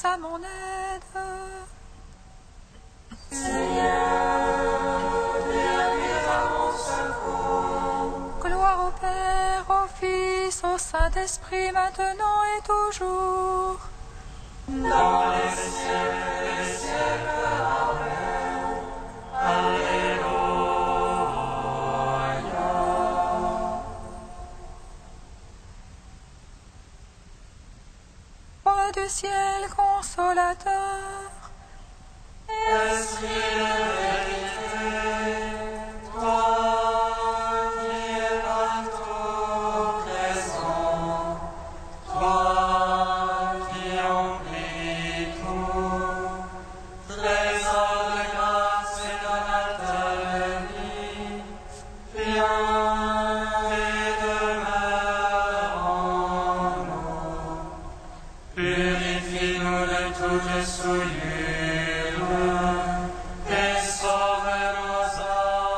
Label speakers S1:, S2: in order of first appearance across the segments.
S1: à mon aide.
S2: Seigneur, viens à mon secours.
S1: Gloire au Père, au Fils, au Saint-Esprit, maintenant et toujours.
S2: Dans les siècles des siècles. Amen. Alléluia.
S1: Roi du ciel consolateur,
S2: Esprit de vérité, toi qui es partout présent, toi qui emplis tout, trésor de grâce et donateur de vie, viens et demeure en nous. Purifie-nous de toute souillure et sauve nos âmes.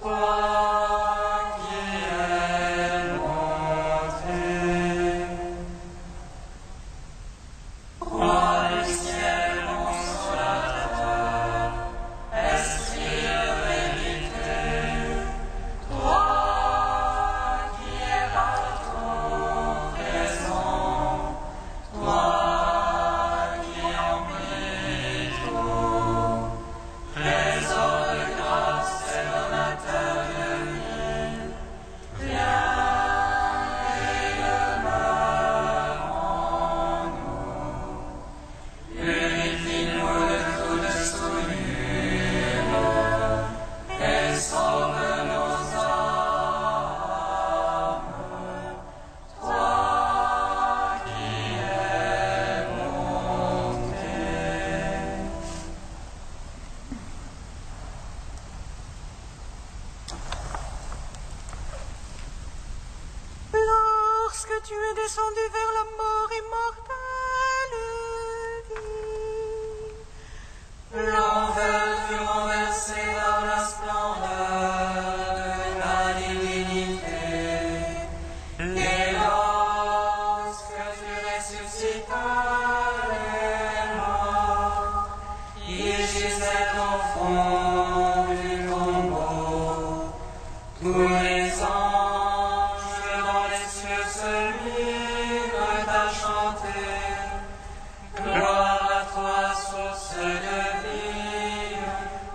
S2: Toi qui es bonté. Roi du ciel consolateur, Esprit de vérité, toi qui es partout présent, toi qui emplis tout, trésor de grâce et donateur de vie, viens et demeure en nous. Purifie-nous de toute souillure et sauve nos âmes. Toi qui es bonté.
S1: lorsque tu es descendu vers la mort immortelle,
S2: L'enfer fut renversé par la splendeur de ta divinité. Et lorsque tu ressuscitas les morts, ils gisaient au fond du tombeau. Tous les anges dans les cieux se mirent à chanter. Gloire à toi, source de vie,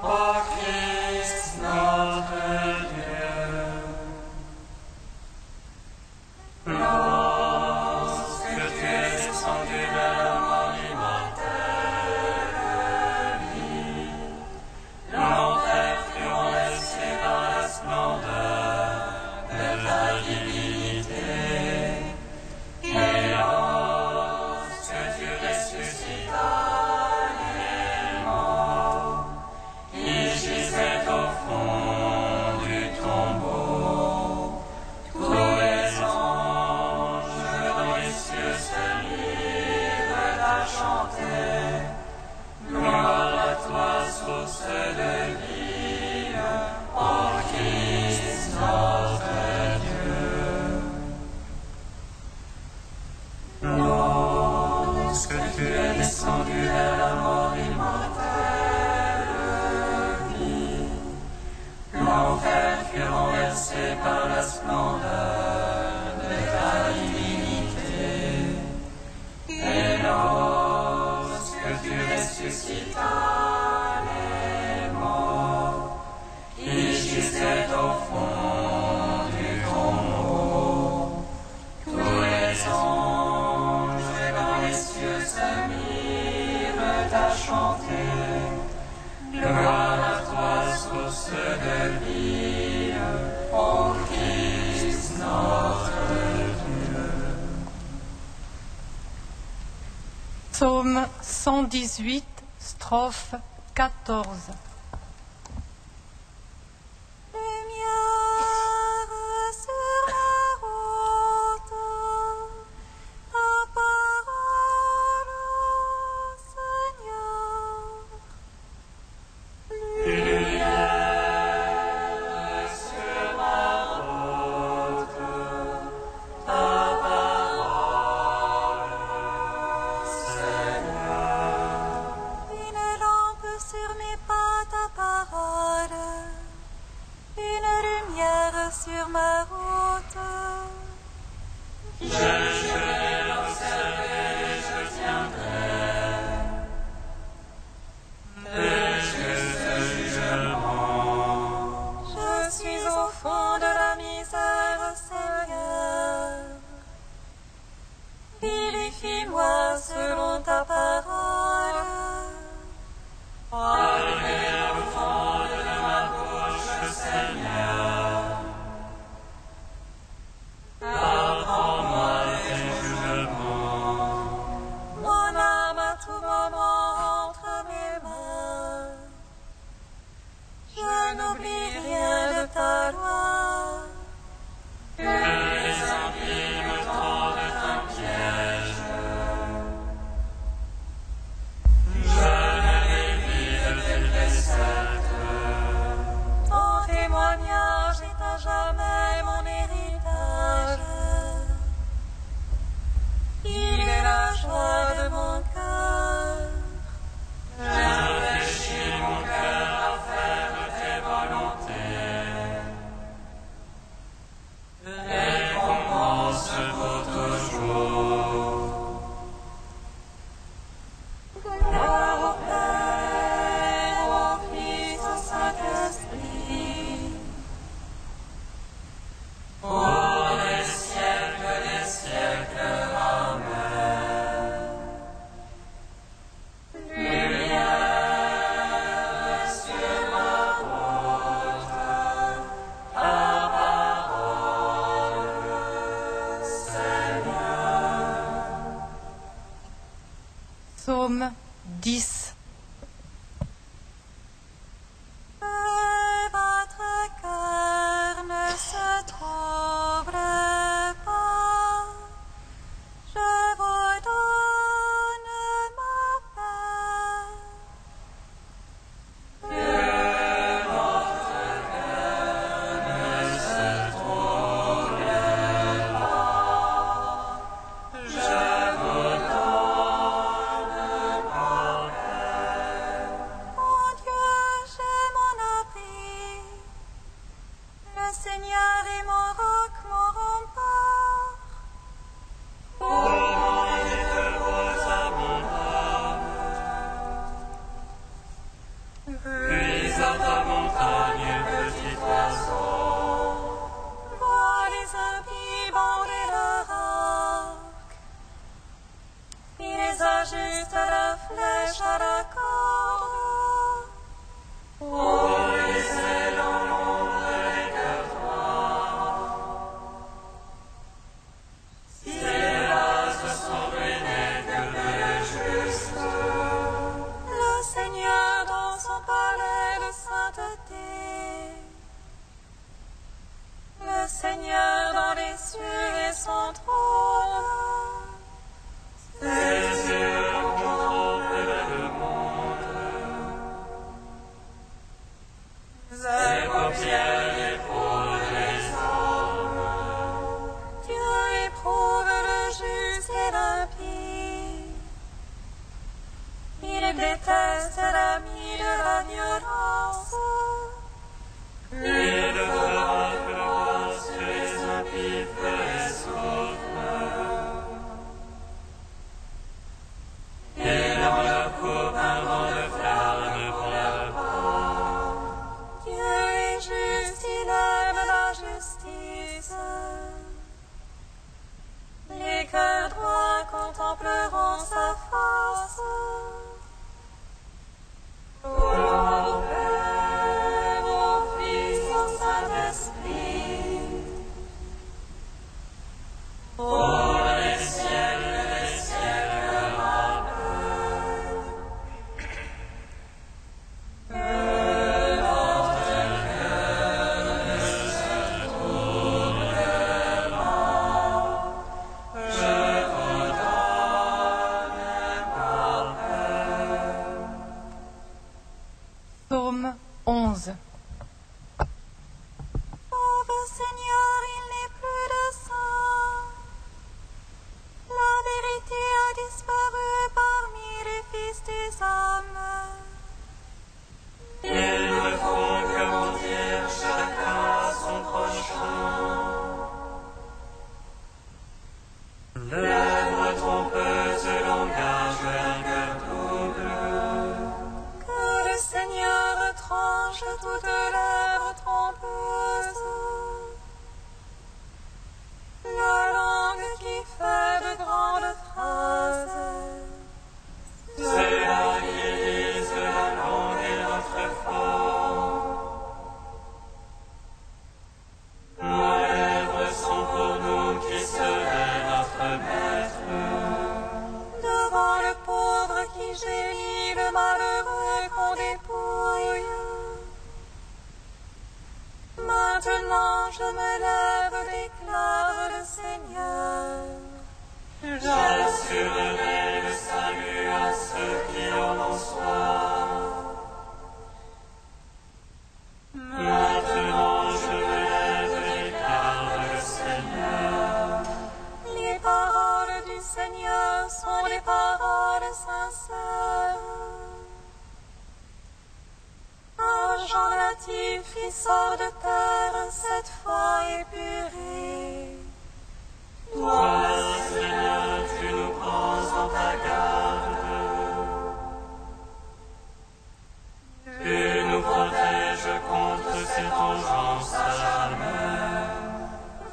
S2: ô Christ notre Dieu. Lorsque tu es descendu vers la mort immortelle, l'enfer fut renversé par la splendeur de ta divinité. Et lorsque tu ressuscitas les morts, ils gisaient au fond du tombeau. Tous les anges dans les cieux se mirent à chanter. Gloire à toi, source de vie, ô Christ notre Dieu. Lorsque tu es descendu vers la mort immortelle, l'enfer fut renversé par la splendeur de ta divinité. Et lorsque tu ressuscitas les morts, ils gisaient au fond du tombeau. Tous les anges dans les cieux se mirent à chanter. Gloire à toi, source de vie, ô Christ notre Dieu.
S1: Psaume 118, strophe 14. Lumière sur la route, ta parole, Seigneur.
S2: Lumière sur ma route, ta parole,
S1: lumière sur ma route.
S2: Je vais l'observer, je tiendrai de ce jugement.
S1: Je suis au fond de la misère, Seigneur. Vivifie-moi selon ta parole.
S2: Parlez au fond de ma bouche, Seigneur. Apprends-moi tes jugements.
S1: Mon âme à tout moment entre mes mains. Je n'oublie rien de ta loi.
S2: Que les impies me tendent un piège. Je ne l'évite de tes préceptes.
S1: Ton témoignage est à jamais mon héritage. Il est la joie de mon cœur.
S2: Je réfléchis mon cœur à faire tes volontés. Récompense pour toujours.
S1: Gloire au Père, au Fils, au Saint-Esprit.
S2: Pour les siècles des siècles. Amen. Lumière sur ma route, ta parole, Seigneur.
S1: Psaume 10. Que votre cœur ne se trouble pas. Je vous donne ma paix.
S2: Je vous donne ma paix.
S1: me lève, déclare le Seigneur.
S2: J'assurerai le salut à ceux qui en ont soif. Maintenant je me lève, déclare le Seigneur.
S1: Les paroles du Seigneur sont des paroles sincères. Un Jean natif qui sort de terre, cette fois épuré.
S2: Toi, Seigneur, tu nous prends en ta garde. Tu nous protèges contre cette engeance à jamais.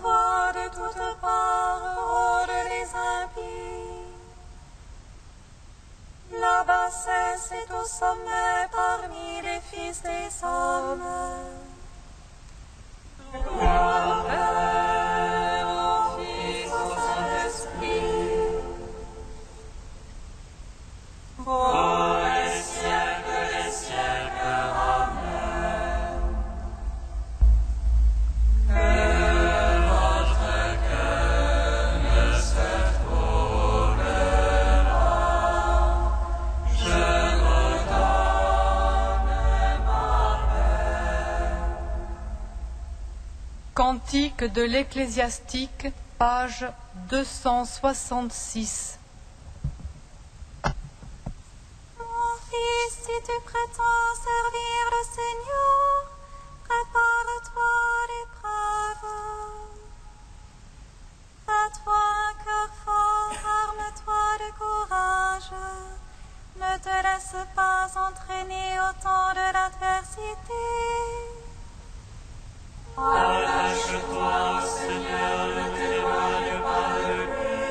S1: Vois de toutes parts, rôdent les impies. La bassesse est au sommet parmi les fils des hommes.
S2: Gloire au Père, au Fils, au Saint-Esprit. Pour les siècles, Amen. Que votre cœur ne se trouble pas. Je vous donne ma paix.
S3: Cantique de l'Ecclésiastique, page 266.
S1: Mon fils, si tu prétends servir le Seigneur, prépare-toi l'épreuve. Fais-toi un cœur fort, arme-toi de courage. Ne te laisse pas entraîner au temps de l'adversité.
S2: Attache-toi au Seigneur, ne t'éloigne pas de lui,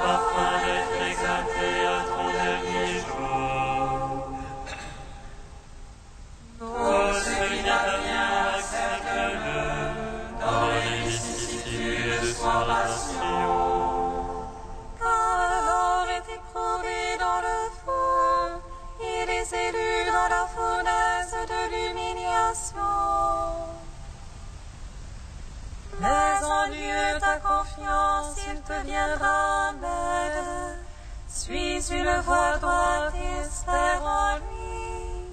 S2: afin d'être exalté à ton dernier jour. Ô ce qui t'appartient, accepte-le dans les vicissitudes sans passion.
S1: Car l'or est éprouvé dans le feu, et les élus dans la fournaise de l'humiliation. Mais en Dieu ta confiance, il te viendra en aide. Suis une voie droite et espère en lui.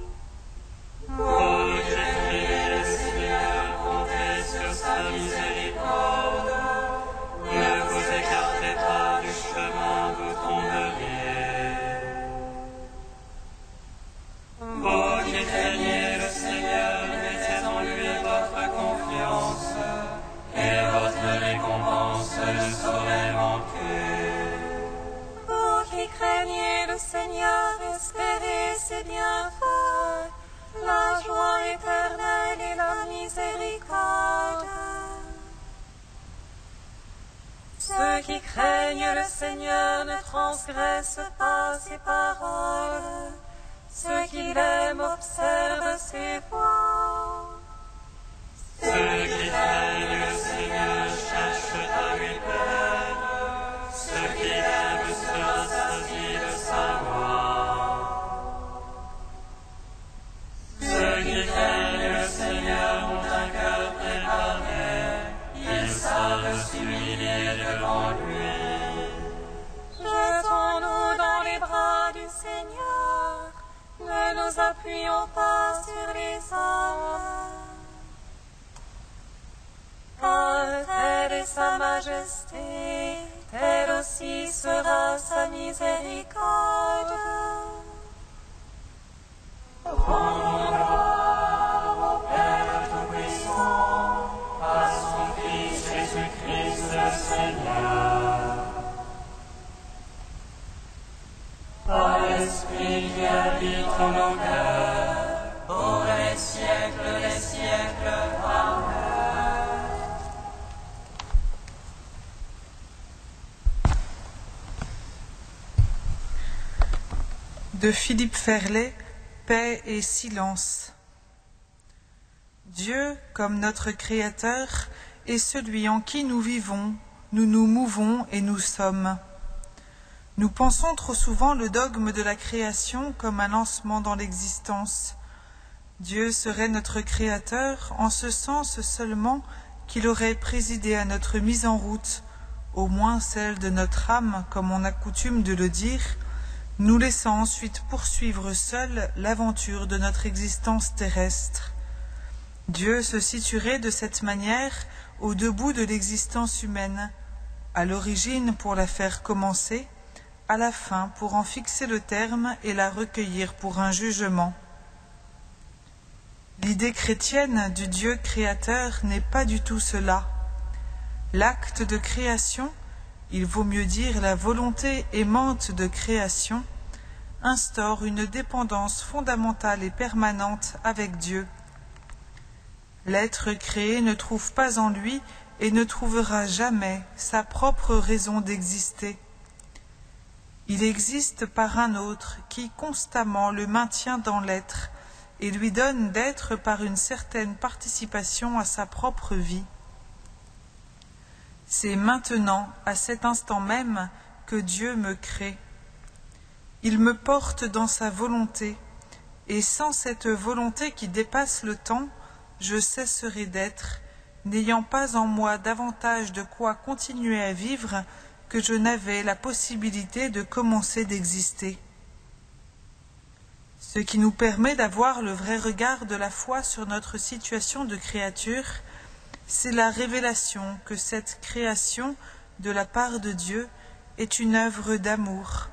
S2: Vous qui craignez le Seigneur, comptez sur sa miséricorde. Ne vous écartez pas du chemin vous tomberiez. Vous qui craignez le Seigneur, mettez en lui votre confiance, et votre récompense ne saurait manquer.
S1: Vous qui craignez le Seigneur, espérez ses bienfaits, la joie éternelle et la miséricorde. Ceux qui craignent le Seigneur ne transgressent pas ses paroles. Ceux qui l'aiment observent ses voies.
S2: Ceux qui craignent le Seigneur cherchent à lui plaire. Ceux qui l'aiment se rassasient de sa loi. Ceux qui craignent le Seigneur ont un cœur préparé. Ils savent s'humilier devant lui.
S1: Jetons-nous dans les bras du Seigneur. Ne nous appuyons pas sur les hommes. Car telle est sa majesté, telle aussi sera sa miséricorde.
S2: Rendons gloire au Père Tout-Puissant, à son Fils Jésus-Christ le Seigneur. À l'Esprit qui habite en nos cœurs, pour les siècles des siècles. Amen.
S4: De Philippe Ferlet, Paix et silence. Dieu, comme notre Créateur, est celui en qui nous vivons, nous nous mouvons et nous sommes. Nous pensons trop souvent le dogme de la création comme un lancement dans l'existence. Dieu serait notre Créateur en ce sens seulement qu'il aurait présidé à notre mise en route, au moins celle de notre âme, comme on a coutume de le dire, nous laissant ensuite poursuivre seul l'aventure de notre existence terrestre. Dieu se situerait de cette manière au debout de l'existence humaine, à l'origine pour la faire commencer, à la fin pour en fixer le terme et la recueillir pour un jugement. L'idée chrétienne du Dieu créateur n'est pas du tout cela. L'acte de création, il vaut mieux dire la volonté aimante de création, instaure une dépendance fondamentale et permanente avec Dieu. L'être créé ne trouve pas en lui et ne trouvera jamais sa propre raison d'exister. Il existe par un autre qui constamment le maintient dans l'être et lui donne d'être par une certaine participation à sa propre vie. C'est maintenant, à cet instant même, que Dieu me crée. Il me porte dans sa volonté, et sans cette volonté qui dépasse le temps, je cesserai d'être, n'ayant pas en moi davantage de quoi continuer à vivre que je n'avais la possibilité de commencer d'exister. Ce qui nous permet d'avoir le vrai regard de la foi sur notre situation de créature, c'est la révélation que cette création, de la part de Dieu, est une œuvre d'amour.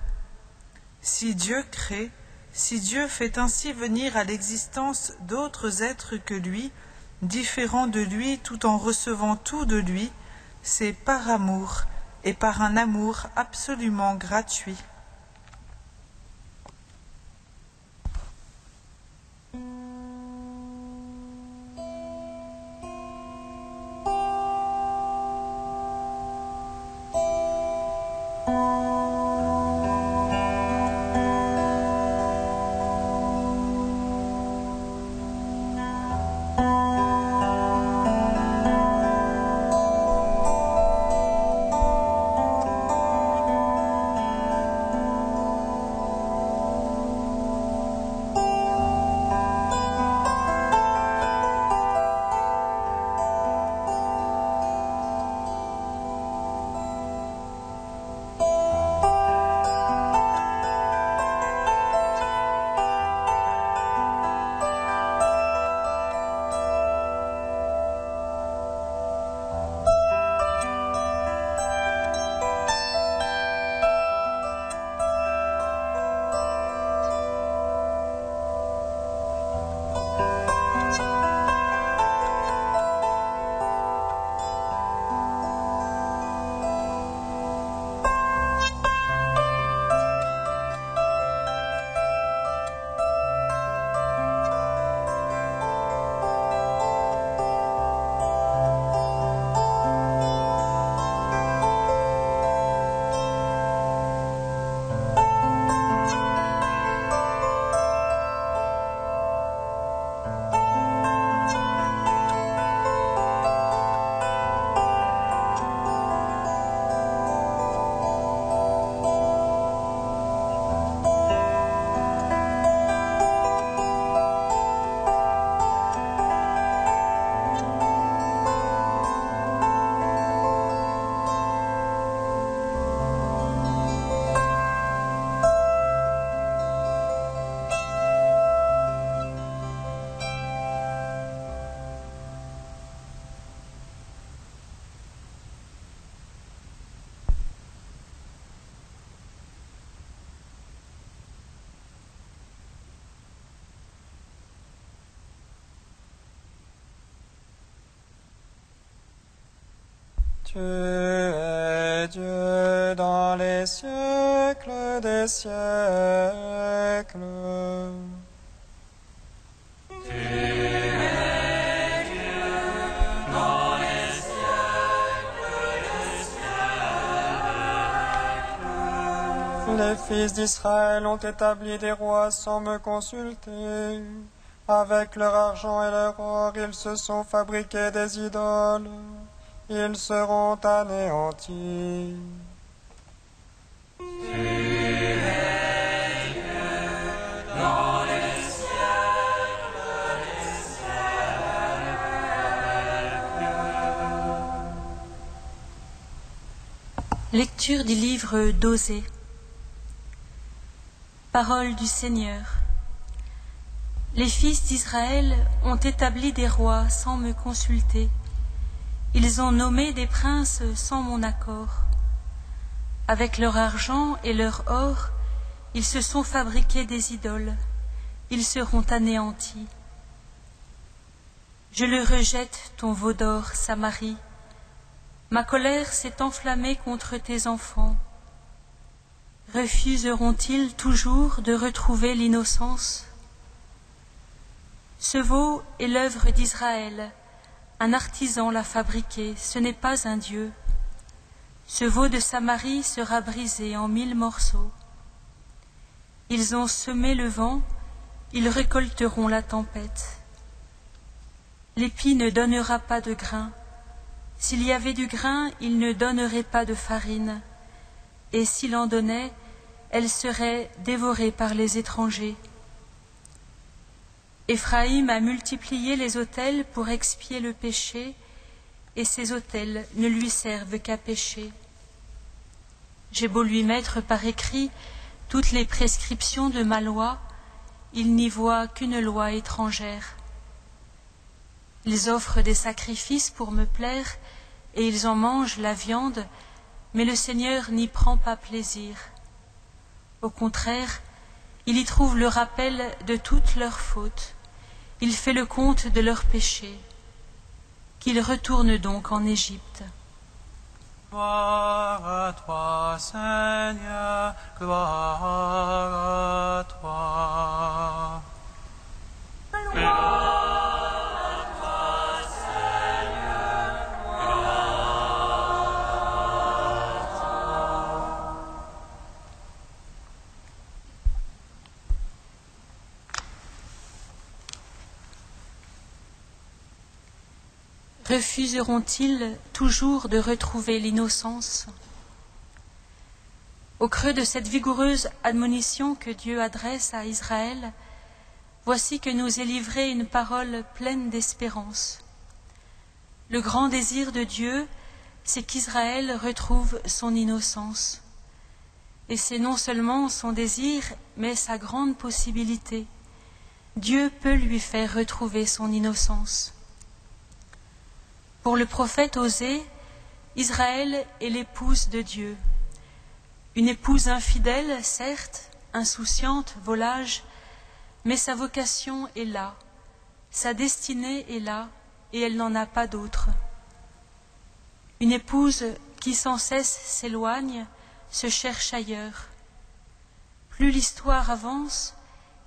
S4: Si Dieu crée, si Dieu fait ainsi venir à l'existence d'autres êtres que lui, différents de lui tout en recevant tout de lui, c'est par amour et par un amour absolument gratuit.
S5: Tu es Dieu dans les siècles des siècles.
S2: Tu es Dieu dans les siècles des siècles.
S5: Les fils d'Israël ont établi des rois sans me consulter. Avec leur argent et leur or, ils se sont fabriqués des idoles. Ils seront anéantis.
S2: Tu es Dieu dans les siècles des siècles.
S1: Lecture du livre d'Osée. Parole du Seigneur. Les fils d'Israël ont établi des rois sans me consulter. Ils ont nommé des princes sans mon accord. Avec leur argent et leur or, ils se sont fabriqués des idoles. Ils seront anéantis. Je le rejette, ton veau d'or, Samarie. Ma colère s'est enflammée contre tes enfants. Refuseront-ils toujours de retrouver l'innocence? Ce veau est l'œuvre d'Israël. Un artisan l'a fabriqué, ce n'est pas un dieu. Ce veau de Samarie sera brisé en 1000 morceaux. Ils ont semé le vent, ils récolteront la tempête. L'épi ne donnera pas de grain. S'il y avait du grain, il ne donnerait pas de farine. Et s'il en donnait, elle serait dévorée par les étrangers. Éphraïm a multiplié les autels pour expier le péché, et ces autels ne lui servent qu'à pécher. J'ai beau lui mettre par écrit toutes les prescriptions de ma loi, il n'y voit qu'une loi étrangère. Ils offrent des sacrifices pour me plaire, et ils en mangent la viande, mais le Seigneur n'y prend pas plaisir. Au contraire, il y trouve le rappel de toutes leurs fautes. Il fait le compte de leurs péchés. Qu'ils retournent donc en Égypte.
S2: Gloire à toi, Seigneur, gloire à toi.
S1: Refuseront-ils toujours de retrouver l'innocence? Au creux de cette vigoureuse admonition que Dieu adresse à Israël, voici que nous est livrée une parole pleine d'espérance. Le grand désir de Dieu, c'est qu'Israël retrouve son innocence. Et c'est non seulement son désir, mais sa grande possibilité. Dieu peut lui faire retrouver son innocence. Pour le prophète Osée, Israël est l'épouse de Dieu. Une épouse infidèle, certes, insouciante, volage, mais sa vocation est là, sa destinée est là, et elle n'en a pas d'autre. Une épouse qui sans cesse s'éloigne, se cherche ailleurs. Plus l'histoire avance,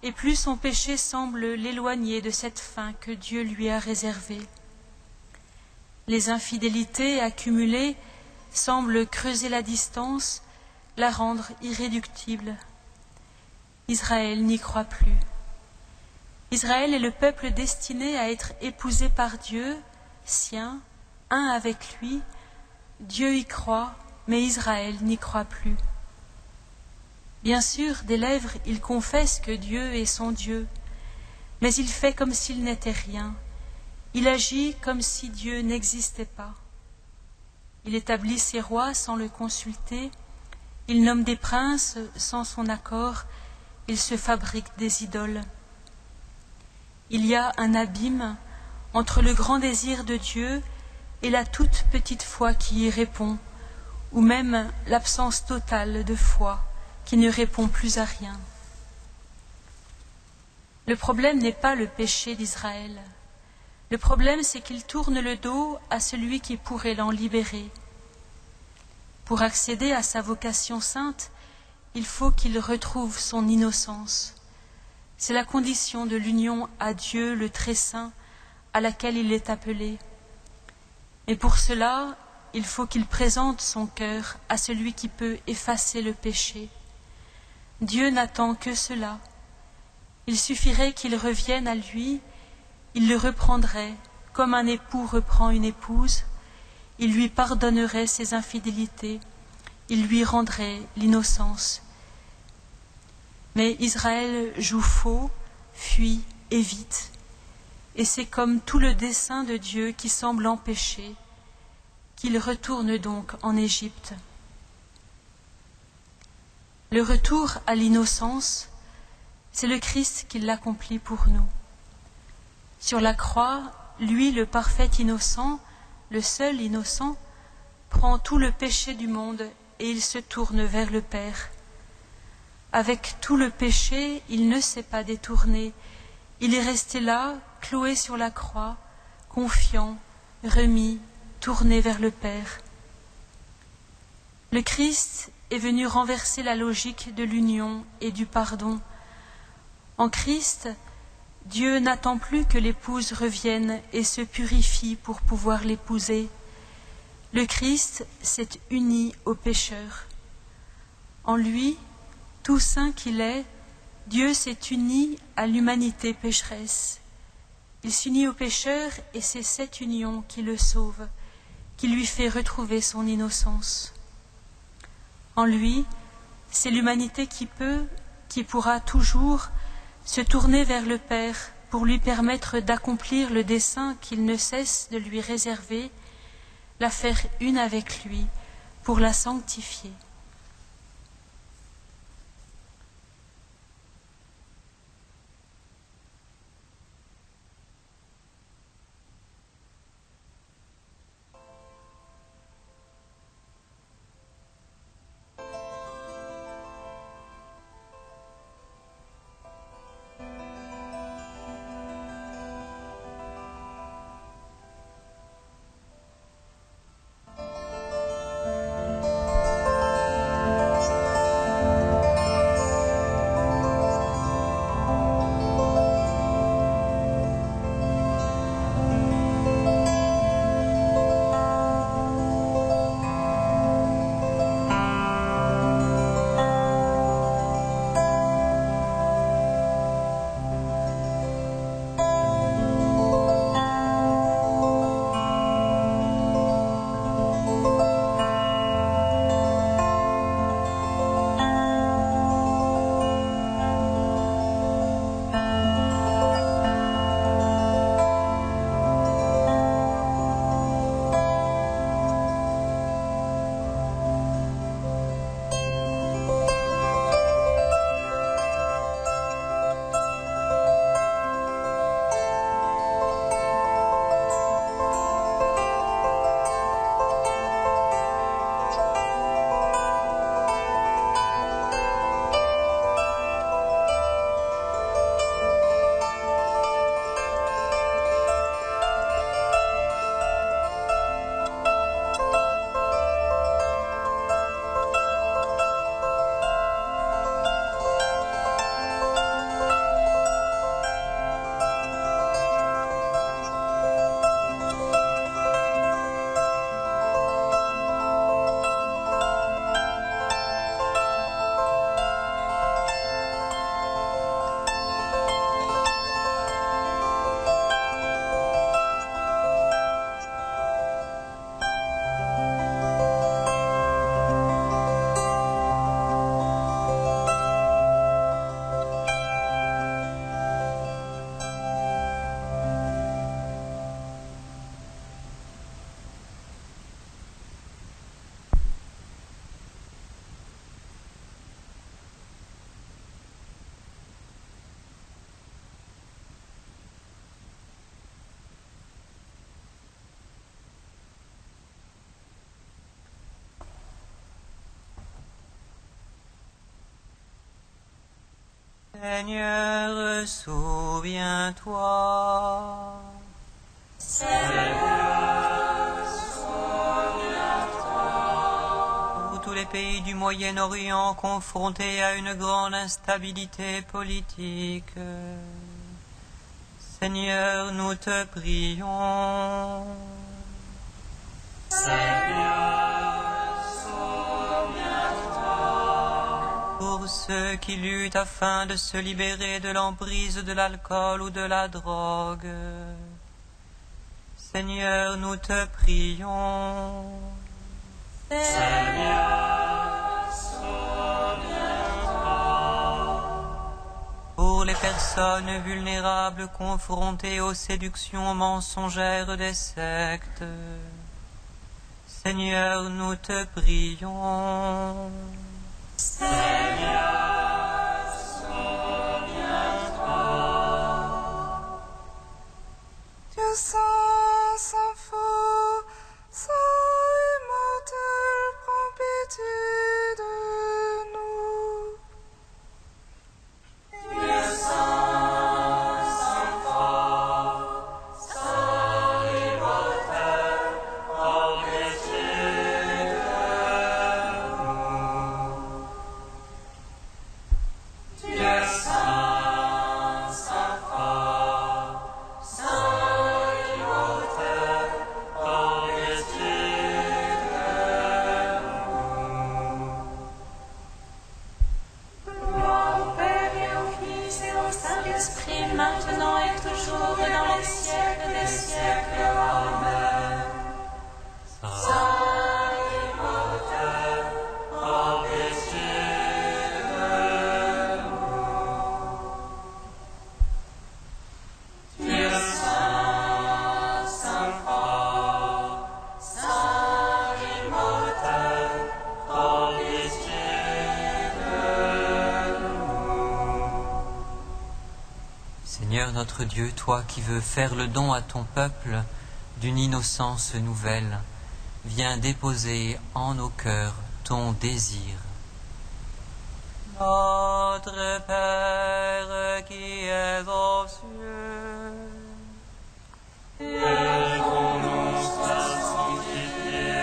S1: et plus son péché semble l'éloigner de cette fin que Dieu lui a réservée. Les infidélités accumulées semblent creuser la distance, la rendre irréductible. Israël n'y croit plus. Israël est le peuple destiné à être épousé par Dieu, sien, un avec lui. Dieu y croit, mais Israël n'y croit plus. Bien sûr, des lèvres, il confesse que Dieu est son Dieu, mais il fait comme s'il n'était rien. Il agit comme si Dieu n'existait pas. Il établit ses rois sans le consulter, il nomme des princes sans son accord, il se fabrique des idoles. Il y a un abîme entre le grand désir de Dieu et la toute petite foi qui y répond, ou même l'absence totale de foi qui ne répond plus à rien. Le problème n'est pas le péché d'Israël. Le problème, c'est qu'il tourne le dos à celui qui pourrait l'en libérer. Pour accéder à sa vocation sainte, il faut qu'il retrouve son innocence. C'est la condition de l'union à Dieu, le Très Saint, à laquelle il est appelé. Et pour cela, il faut qu'il présente son cœur à celui qui peut effacer le péché. Dieu n'attend que cela. Il suffirait qu'il revienne à lui. Il le reprendrait comme un époux reprend une épouse, il lui pardonnerait ses infidélités, il lui rendrait l'innocence. Mais Israël joue faux, fuit, évite, et c'est comme tout le dessein de Dieu qui semble empêcher, qu'il retourne donc en Égypte. Le retour à l'innocence, c'est le Christ qui l'accomplit pour nous. Sur la croix, lui, le parfait innocent, le seul innocent, prend tout le péché du monde et il se tourne vers le Père. Avec tout le péché, il ne s'est pas détourné. Il est resté là, cloué sur la croix, confiant, remis, tourné vers le Père. Le Christ est venu renverser la logique de l'union et du pardon. En Christ, Dieu n'attend plus que l'épouse revienne et se purifie pour pouvoir l'épouser. Le Christ s'est uni au pécheur. En lui, tout saint qu'il est, Dieu s'est uni à l'humanité pécheresse. Il s'unit au pécheur et c'est cette union qui le sauve, qui lui fait retrouver son innocence. En lui, c'est l'humanité qui peut, qui pourra toujours se tourner vers le Père pour lui permettre d'accomplir le dessein qu'il ne cesse de lui réserver, la faire une avec lui pour la sanctifier.
S6: Seigneur, souviens-toi. Pour tous les pays du Moyen-Orient confrontés à une grande instabilité politique, Seigneur, nous te prions. Pour ceux qui luttent afin de se libérer de l'emprise de l'alcool ou de la drogue, Seigneur, nous te prions. Pour les personnes vulnérables confrontées aux séductions mensongères des sectes, Seigneur, nous te prions.
S7: Dieu saint, saint fort, saint immortel, prends pitié de nous. Dieu saint, saint fort, saint immortel, prends pitié de nous. Dieu saint, saint fort, saint immortel, prends pitié de nous. Gloire au Père et au Fils et au Saint-Esprit, maintenant et toujours et dans les siècles des siècles. Amen. Saint immortel, prends pitié de nous. Dieu saint, saint fort, saint immortel, prends pitié de nous.
S6: Seigneur notre Dieu, toi qui veux faire le don à ton peuple d'une innocence nouvelle, viens déposer en nos cœurs ton désir. Notre Père qui es aux cieux,
S7: Que ton nom soit sanctifié,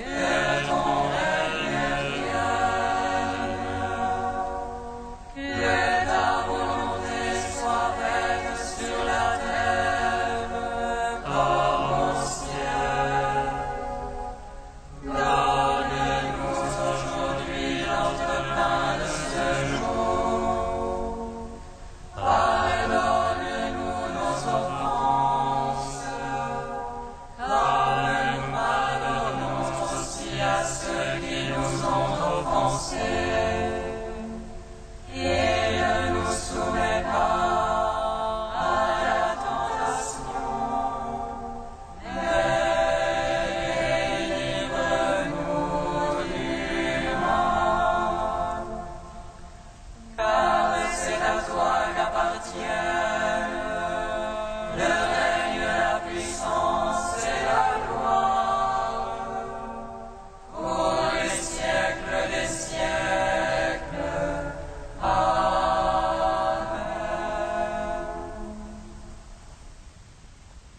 S7: que ton règne vienne, que ta volonté soit faite sur la terre comme au ciel. Donne-nous aujourd'hui notre pain de ce jour. Pardonne-nous nos offenses, comme nous pardonnons aussi à ceux qui nous ont offensés. Et ne nous soumets pas à la tentation, mais délivre-nous du mal. Car c'est à toi qu'appartiennent le règne, la puissance et la gloire pour les siècles des siècles.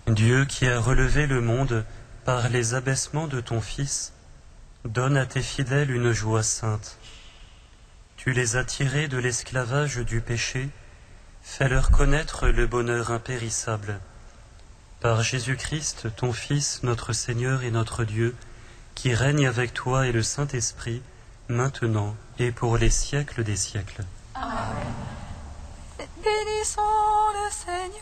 S8: Dieu qui a relevé le monde par les abaissements de ton Fils, donne à tes fidèles une joie sainte. Tu les as tirés de l'esclavage du péché, fais-leur connaître le bonheur impérissable. Par Jésus-Christ, ton Fils, notre Seigneur et notre Dieu, qui règne avec toi et le Saint-Esprit, maintenant et pour les siècles des siècles.
S7: Bénissons le Seigneur.